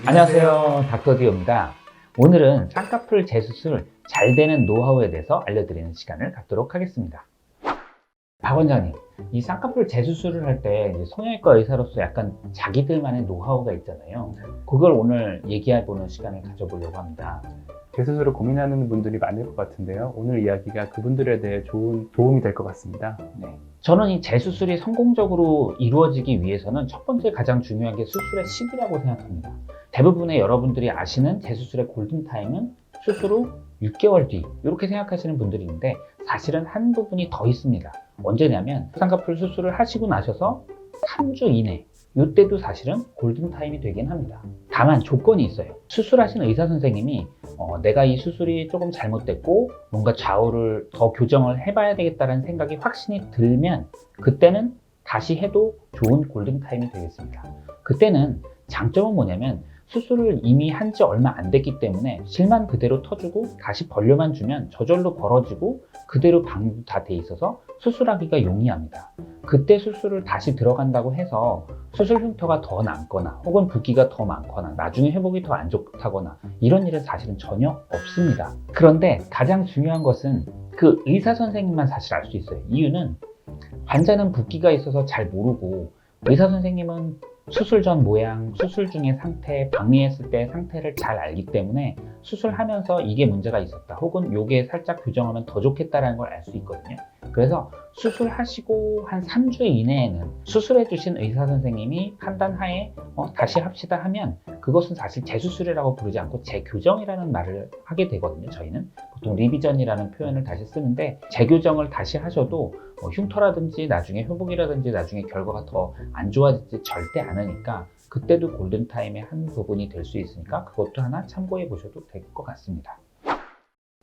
안녕하세요, 닥터디오입니다. 오늘은 쌍꺼풀 재수술 잘 되는 노하우에 대해서 알려드리는 시간을 갖도록 하겠습니다. 박 원장님, 이 쌍꺼풀 재수술을 할 때 성형외과 의사로서 약간 자기들만의 노하우가 있잖아요. 그걸 오늘 얘기해보는 시간을 가져보려고 합니다. 재수술을 고민하는 분들이 많을 것 같은데요. 오늘 이야기가 그분들에 대해 좋은 도움이 될 것 같습니다. 네. 저는 이 재수술이 성공적으로 이루어지기 위해서는 첫 번째 가장 중요한 게 수술의 시기라고 생각합니다. 대부분의 여러분들이 아시는 재수술의 골든타임은 수술 후 6개월 뒤 이렇게 생각하시는 분들이 있는데 사실은 한 부분이 더 있습니다. 언제냐면 쌍꺼풀 수술을 하시고 나셔서 3주 이내 이때도 사실은 골든타임이 되긴 합니다. 다만 조건이 있어요. 수술하신 의사 선생님이 내가 이 수술이 조금 잘못됐고 뭔가 좌우를 더 교정을 해봐야 되겠다는 생각이 확신이 들면 그때는 다시 해도 좋은 골든타임이 되겠습니다. 그때는 장점은 뭐냐면 수술을 이미 한 지 얼마 안 됐기 때문에 실만 그대로 터주고 다시 벌려만 주면 저절로 벌어지고 그대로 방도 다 돼 있어서 수술하기가 용이합니다. 그때 수술을 다시 들어간다고 해서 수술 흉터가 더 남거나 혹은 붓기가 더 많거나 나중에 회복이 더 안 좋다거나 이런 일은 사실은 전혀 없습니다. 그런데 가장 중요한 것은 그 의사 선생님만 사실 알 수 있어요. 이유는 환자는 붓기가 있어서 잘 모르고 의사 선생님은 수술 전 모양, 수술 중의 상태, 방리했을 때 상태를 잘 알기 때문에 수술하면서 이게 문제가 있었다 혹은 요게 살짝 교정하면 더 좋겠다라는 걸 알 수 있거든요. 그래서 수술하시고 한 3주 이내에는 수술해 주신 의사 선생님이 판단하에 다시 합시다 하면 그것은 사실 재수술이라고 부르지 않고 재교정이라는 말을 하게 되거든요. 저희는 보통 리비전이라는 표현을 다시 쓰는데 재교정을 다시 하셔도 흉터라든지 나중에 회복이라든지 나중에 결과가 더 안 좋아질지 절대 않으니까 그때도 골든타임의 한 부분이 될 수 있으니까 그것도 하나 참고해 보셔도 될 것 같습니다.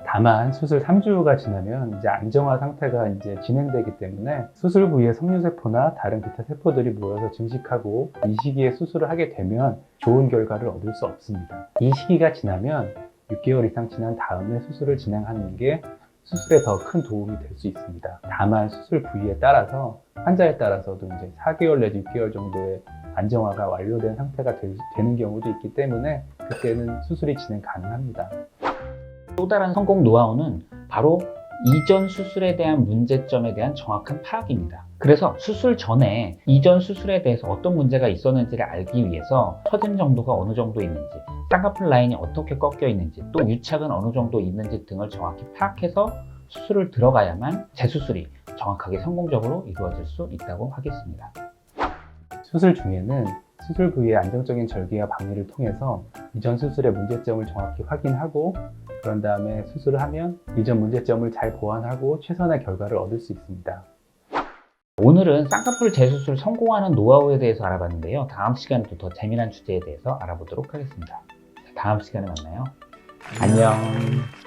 다만 수술 3주가 지나면 이제 안정화 상태가 이제 진행되기 때문에 수술 부위의 석류세포나 다른 기타 세포들이 모여서 증식하고 이 시기에 수술을 하게 되면 좋은 결과를 얻을 수 없습니다. 이 시기가 지나면 6개월 이상 지난 다음에 수술을 진행하는 게 수술에 더 큰 도움이 될 수 있습니다. 다만 수술 부위에 따라서 환자에 따라서도 이제 4개월 내지 6개월 정도의 안정화가 완료된 상태가 되는 경우도 있기 때문에 그때는 수술이 진행 가능합니다. 또 다른 성공 노하우는 바로 이전 수술에 대한 문제점에 대한 정확한 파악입니다. 그래서 수술 전에 이전 수술에 대해서 어떤 문제가 있었는지를 알기 위해서 처짐 정도가 어느 정도 있는지, 쌍꺼풀 라인이 어떻게 꺾여 있는지, 또 유착은 어느 정도 있는지 등을 정확히 파악해서 수술을 들어가야만 재수술이 정확하게 성공적으로 이루어질 수 있다고 하겠습니다. 수술 중에는 수술 부위의 안정적인 절개와 방리를 통해서 이전 수술의 문제점을 정확히 확인하고 그런 다음에 수술을 하면 이전 문제점을 잘 보완하고 최선의 결과를 얻을 수 있습니다. 오늘은 쌍꺼풀 재수술 성공하는 노하우에 대해서 알아봤는데요. 다음 시간에도 더 재미난 주제에 대해서 알아보도록 하겠습니다. 다음 시간에 만나요. 안녕.